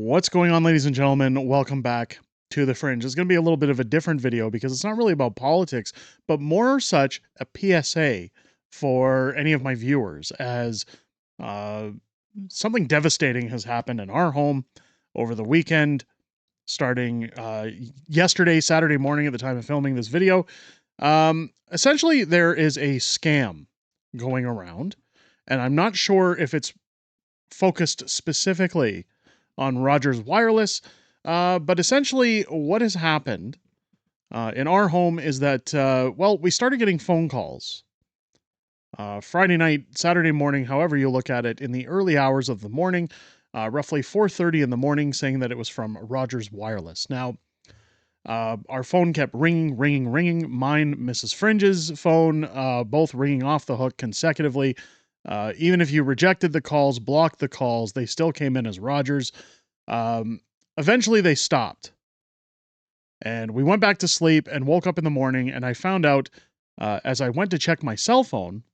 What's going on, ladies and gentlemen? Welcome back to The Fringe. It's going to be a little bit of a different video because it's not really about politics, but more such a PSA for any of my viewers as something devastating has happened in our home over the weekend, starting yesterday, Saturday morning at the time of filming this video. Essentially, there is a scam going around, and I'm not sure if it's focused specifically on Rogers Wireless, but essentially what has happened in our home is that, well, we started getting phone calls Friday night, Saturday morning, however you look at it, in the early hours of the morning, roughly 4:30 in the morning, saying that it was from Rogers Wireless. Now, our phone kept ringing. Mine, Mrs. Fringe's phone, both ringing off the hook consecutively. Even if you rejected the calls, blocked the calls, they still came in as Rogers. Eventually they stopped. And we went back to sleep and woke up in the morning, and I found out, as I went to check my cell phone,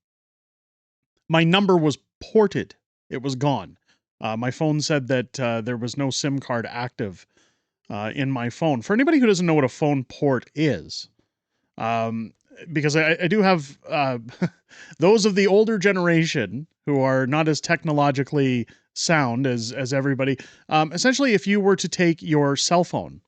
my number was ported. It was gone. My phone said that there was no SIM card active in my phone. For anybody who doesn't know what a phone port is, because I do have those of the older generation who are not as technologically sound as everybody. Essentially, if you were to take your cell phone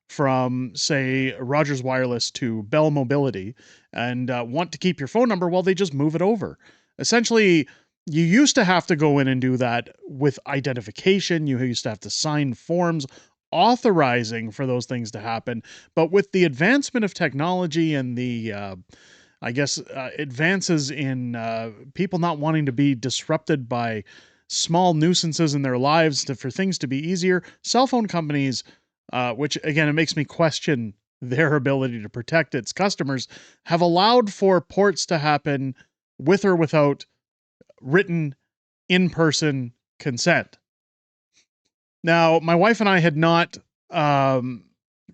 from, say, Rogers Wireless to Bell Mobility and want to keep your phone number, well, they just move it over. Essentially, you used to have to go in and do that with identification. You used to have to sign forms authorizing for those things to happen. But with the advancement of technology and the, advances in people not wanting to be disrupted by small nuisances in their lives for things to be easier, cell phone companies, which again, it makes me question their ability to protect its customers, have allowed for ports to happen with or without written in-person consent. Now, my wife and I had not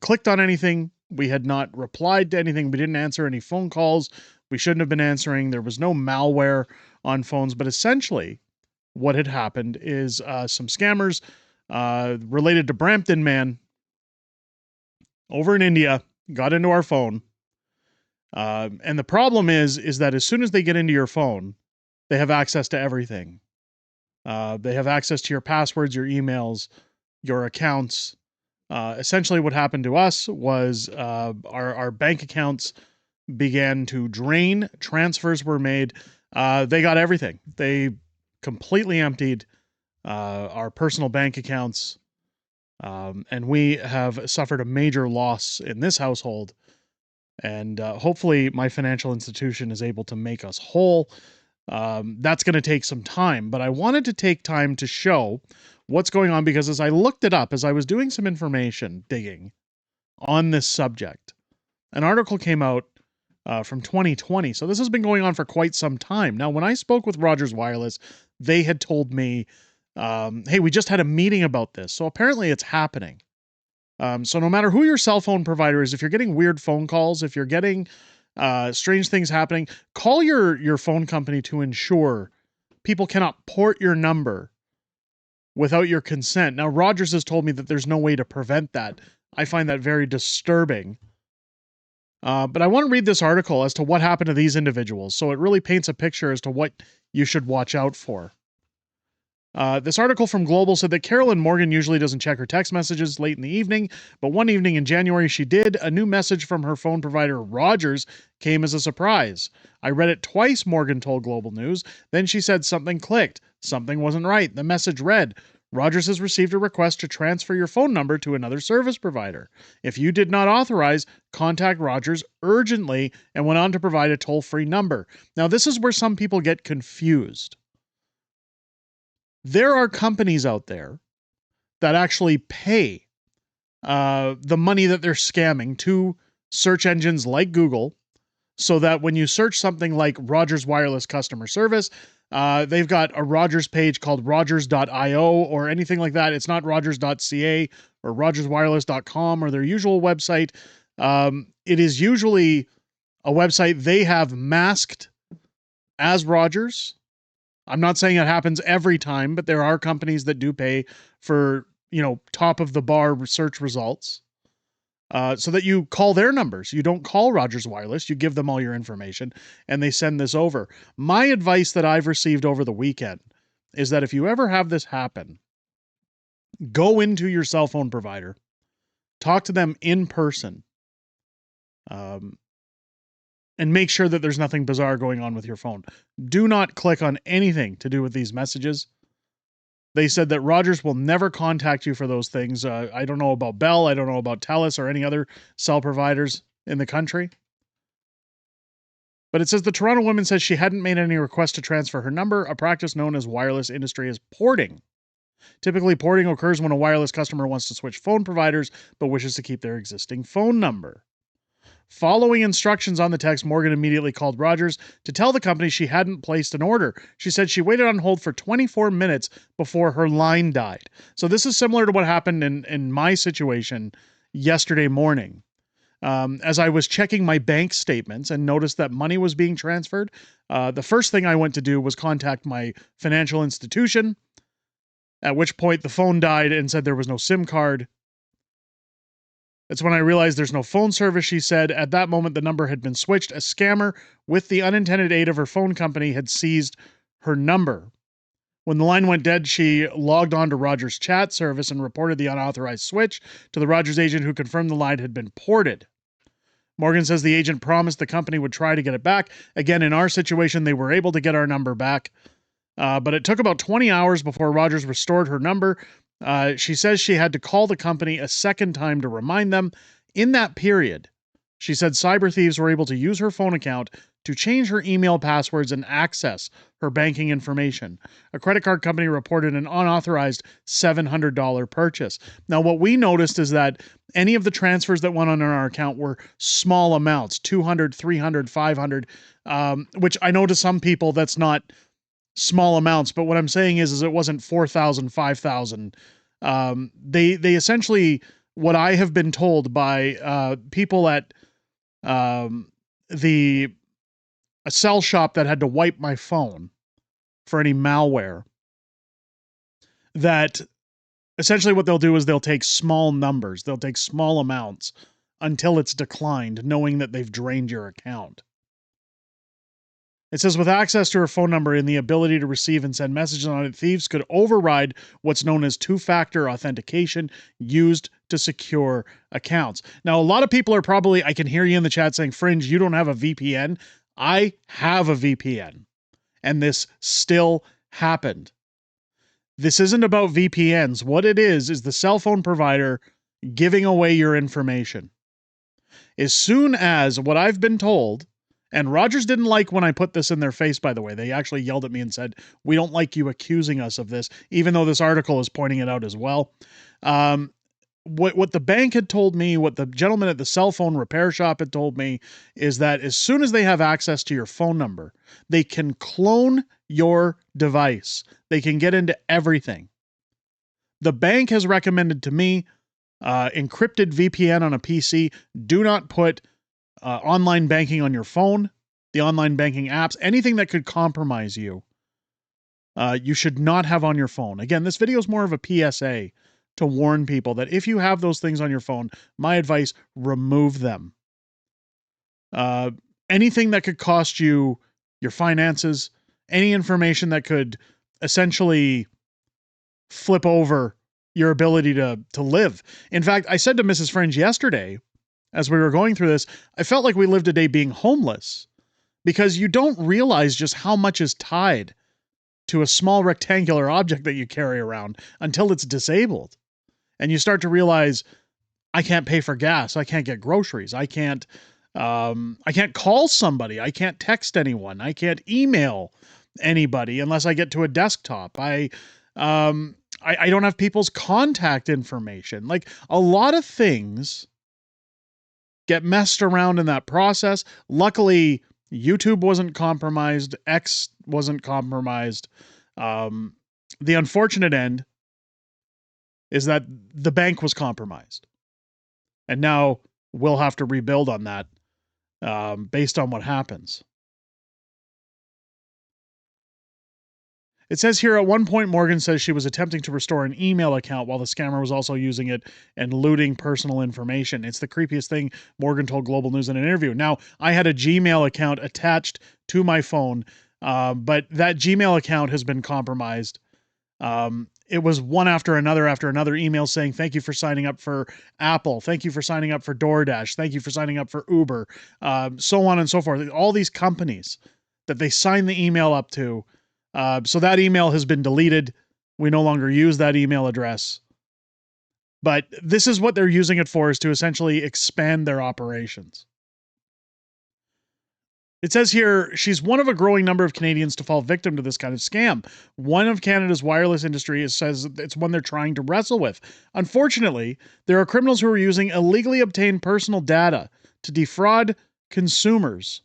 clicked on anything. We had not replied to anything. We didn't answer any phone calls we shouldn't have been answering. There was no malware on phones. But essentially, what had happened is some scammers related to Brampton Man over in India got into our phone. And the problem is that as soon as they get into your phone, they have access to everything. They have access to your passwords, your emails, your accounts. Essentially what happened to us was our bank accounts began to drain. Transfers were made. They got everything. They completely emptied our personal bank accounts. And we have suffered a major loss in this household. And hopefully my financial institution is able to make us whole. That's going to take some time, but I wanted to take time to show what's going on because as I looked it up, as I was doing some information digging on this subject, an article came out from 2020. So this has been going on for quite some time. Now, when I spoke with Rogers Wireless, they had told me, hey, we just had a meeting about this. So apparently it's happening. So no matter who your cell phone provider is, if you're getting weird phone calls, if you're getting strange things happening, call your phone company to ensure people cannot port your number without your consent. Now, Rogers has told me that there's no way to prevent that. I find that very disturbing. But I want to read this article as to what happened to these individuals. So it really paints a picture as to what you should watch out for. This article from Global said that Carolyn Morgan usually doesn't check her text messages late in the evening, but one evening in January she did. A new message from her phone provider, Rogers, came as a surprise. I read it twice, Morgan told Global News. Then she said something clicked. Something wasn't right. The message read, Rogers has received a request to transfer your phone number to another service provider. If you did not authorize, contact Rogers urgently, and went on to provide a toll-free number. Now, this is where some people get confused. There are companies out there that actually pay the money that they're scamming to search engines like Google so that when you search something like Rogers Wireless customer service, they've got a Rogers page called rogers.io or anything like that. It's not rogers.ca or rogerswireless.com or their usual website. It is usually a website they have masked as Rogers. I'm not saying it happens every time, but there are companies that do pay for top of the bar search results, so that you call their numbers. You don't call Rogers Wireless. You give them all your information, and they send this over. My advice that I've received over the weekend is that if you ever have this happen, go into your cell phone provider, talk to them in person, and make sure that there's nothing bizarre going on with your phone. Do not click on anything to do with these messages. They said that Rogers will never contact you for those things. I don't know about Bell. I don't know about TELUS or any other cell providers in the country. But it says the Toronto woman says she hadn't made any request to transfer her number, a practice known as wireless industry as porting. Typically, porting occurs when a wireless customer wants to switch phone providers but wishes to keep their existing phone number. Following instructions on the text, Morgan immediately called Rogers to tell the company she hadn't placed an order. She said she waited on hold for 24 minutes before her line died. So this is similar to what happened in my situation yesterday morning. As I was checking my bank statements and noticed that money was being transferred, the first thing I went to do was contact my financial institution, at which point the phone died and said there was no SIM card. That's when I realized there's no phone service, she said. At that moment, the number had been switched. A scammer, with the unintended aid of her phone company, had seized her number. When the line went dead, she logged on to Rogers' chat service and reported the unauthorized switch to the Rogers agent, who confirmed the line had been ported. Morgan says the agent promised the company would try to get it back. Again, in our situation, they were able to get our number back. But it took about 20 hours before Rogers restored her number. She says she had to call the company a second time to remind them. In that period, she said cyber thieves were able to use her phone account to change her email passwords and access her banking information. A credit card company reported an unauthorized $700 purchase. Now, what we noticed is that any of the transfers that went on in our account were small amounts, 200, 300, 500, which I know to some people that's not small amounts, but what I'm saying is it wasn't 4,000, 5,000. They essentially, what I have been told by people at a cell shop that had to wipe my phone for any malware, that essentially what they'll do is they'll take small numbers, they'll take small amounts until it's declined, knowing that they've drained your account. It says, with access to her phone number and the ability to receive and send messages on it, thieves could override what's known as two-factor authentication used to secure accounts. Now, a lot of people are probably, I can hear you in the chat saying, Fringe, you don't have a VPN. I have a VPN, and this still happened. This isn't about VPNs. What it is the cell phone provider giving away your information. As soon as, what I've been told, and Rogers didn't like when I put this in their face, by the way. They actually yelled at me and said, we don't like you accusing us of this, even though this article is pointing it out as well. What the bank had told me, what the gentleman at the cell phone repair shop had told me, is that as soon as they have access to your phone number, they can clone your device. They can get into everything. The bank has recommended to me encrypted VPN on a PC. Do not put online banking on your phone, the online banking apps, anything that could compromise you, you should not have on your phone. Again, this video is more of a PSA to warn people that if you have those things on your phone, my advice, remove them. Anything that could cost you your finances, any information that could essentially flip over your ability to live. In fact, I said to Mrs. Fringe yesterday, as we were going through this, I felt like we lived a day being homeless, because you don't realize just how much is tied to a small rectangular object that you carry around until it's disabled. And you start to realize, I can't pay for gas. I can't get groceries. I can't call somebody. I can't text anyone. I can't email anybody unless I get to a desktop. I don't have people's contact information. Like, a lot of things get messed around in that process. Luckily, YouTube wasn't compromised. X wasn't compromised. The unfortunate end is that the bank was compromised. And now we'll have to rebuild on that based on what happens. It says here, at one point, Morgan says she was attempting to restore an email account while the scammer was also using it and looting personal information. It's the creepiest thing, Morgan told Global News in an interview. Now, I had a Gmail account attached to my phone, but that Gmail account has been compromised. It was one after another email saying, thank you for signing up for Apple. Thank you for signing up for DoorDash. Thank you for signing up for Uber. So on and so forth. All these companies that they sign the email up to. So that email has been deleted. We no longer use that email address. But this is what they're using it for, is to essentially expand their operations. It says here, she's one of a growing number of Canadians to fall victim to this kind of scam. One of Canada's wireless industry says it's one they're trying to wrestle with. Unfortunately, there are criminals who are using illegally obtained personal data to defraud consumers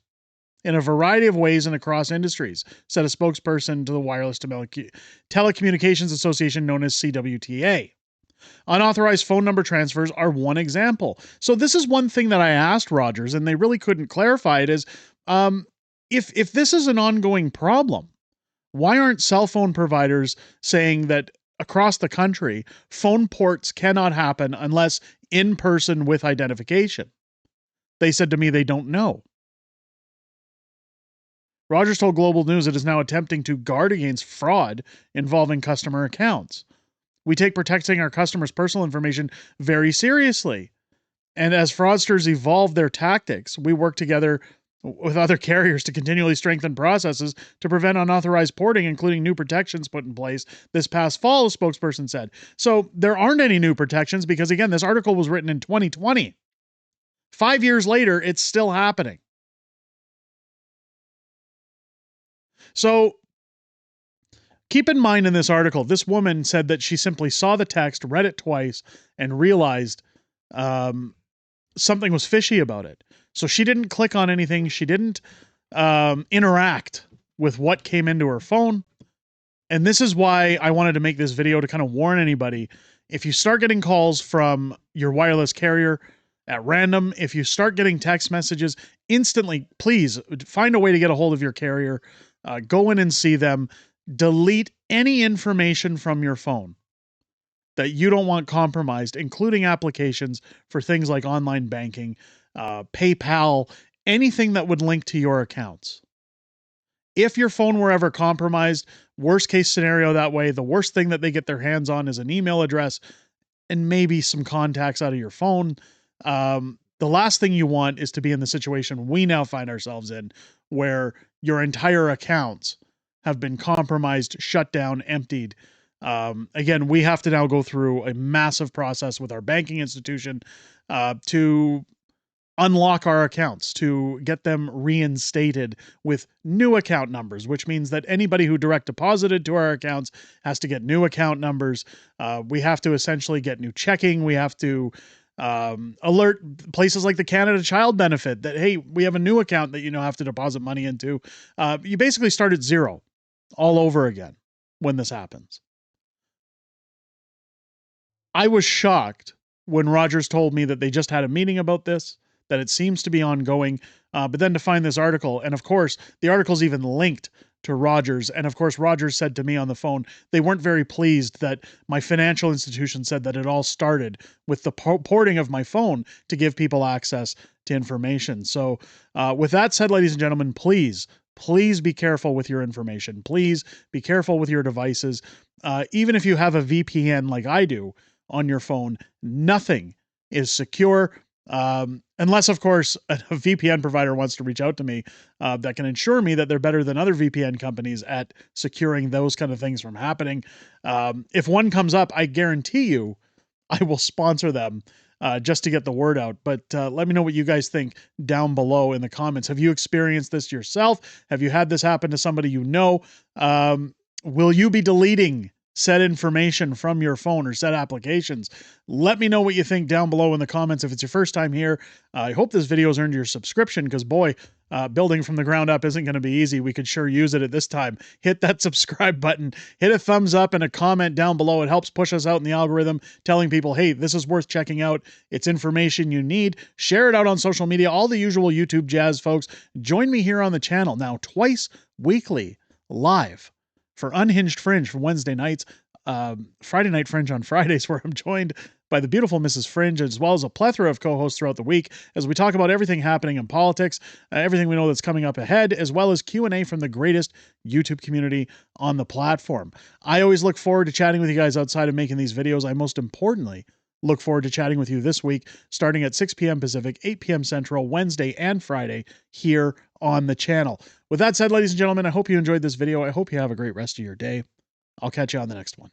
in a variety of ways and across industries, said a spokesperson to the Wireless Telecommunications Association known as CWTA. Unauthorized phone number transfers are one example. So this is one thing that I asked Rogers, and they really couldn't clarify it, is if this is an ongoing problem, why aren't cell phone providers saying that across the country, phone ports cannot happen unless in person with identification? They said to me they don't know. Rogers told Global News it is now attempting to guard against fraud involving customer accounts. We take protecting our customers' personal information very seriously. And as fraudsters evolve their tactics, we work together with other carriers to continually strengthen processes to prevent unauthorized porting, including new protections put in place this past fall, a spokesperson said. So there aren't any new protections because, again, this article was written in 2020. 5 years later, it's still happening. So keep in mind in this article, this woman said that she simply saw the text, read it twice, and realized something was fishy about it. So she didn't click on anything. She didn't interact with what came into her phone. And this is why I wanted to make this video, to kind of warn anybody. If you start getting calls from your wireless carrier at random, if you start getting text messages instantly, please find a way to get a hold of your carrier. Go in and see them. Delete any information from your phone that you don't want compromised, including applications for things like online banking, PayPal, anything that would link to your accounts. If your phone were ever compromised, worst case scenario that way, the worst thing that they get their hands on is an email address and maybe some contacts out of your phone. The last thing you want is to be in the situation we now find ourselves in, where your entire accounts have been compromised, shut down, emptied. Again, we have to now go through a massive process with our banking institution to unlock our accounts, to get them reinstated with new account numbers, which means that anybody who direct deposited to our accounts has to get new account numbers. We have to essentially get new checking. We have to alert places like the Canada Child Benefit that, hey, we have a new account that you now have to deposit money into. You basically start at zero all over again when this happens. I was shocked when Rogers told me that they just had a meeting about this, that it seems to be ongoing, but then to find this article, and of course, the article's even linked to Rogers, and of course, Rogers said to me on the phone, they weren't very pleased that my financial institution said that it all started with the porting of my phone to give people access to information. So with that said, ladies and gentlemen, please be careful with your information. Please be careful with your devices. Even if you have a VPN like I do on your phone, nothing is secure. Unless, of course, a VPN provider wants to reach out to me that can ensure me that they're better than other VPN companies at securing those kind of things from happening. If one comes up, I guarantee you I will sponsor them just to get the word out. But let me know what you guys think down below in the comments. Have you experienced this yourself? Have you had this happen to somebody you know? Will you be deleting said information from your phone or said applications? Let me know what you think down below in the comments. If it's your first time here, I hope this video has earned your subscription, because boy, building from the ground up isn't going to be easy. We could sure use it at this time. Hit that subscribe button, hit a thumbs up and a comment down below. It helps push us out in the algorithm, telling people, hey, this is worth checking out. It's information you need. Share it out on social media, all the usual YouTube jazz, folks. Join me here on the channel now twice weekly, live for Unhinged Fringe for Wednesday nights, Friday Night Fringe on Fridays, where I'm joined by the beautiful Mrs. Fringe, as well as a plethora of co-hosts throughout the week, as we talk about everything happening in politics, everything we know that's coming up ahead, as well as Q&A from the greatest YouTube community on the platform. I always look forward to chatting with you guys outside of making these videos. I most importantly look forward to chatting with you this week, starting at 6 p.m. Pacific, 8 p.m. Central, Wednesday and Friday here on the channel. With that said, ladies and gentlemen, I hope you enjoyed this video. I hope you have a great rest of your day. I'll catch you on the next one.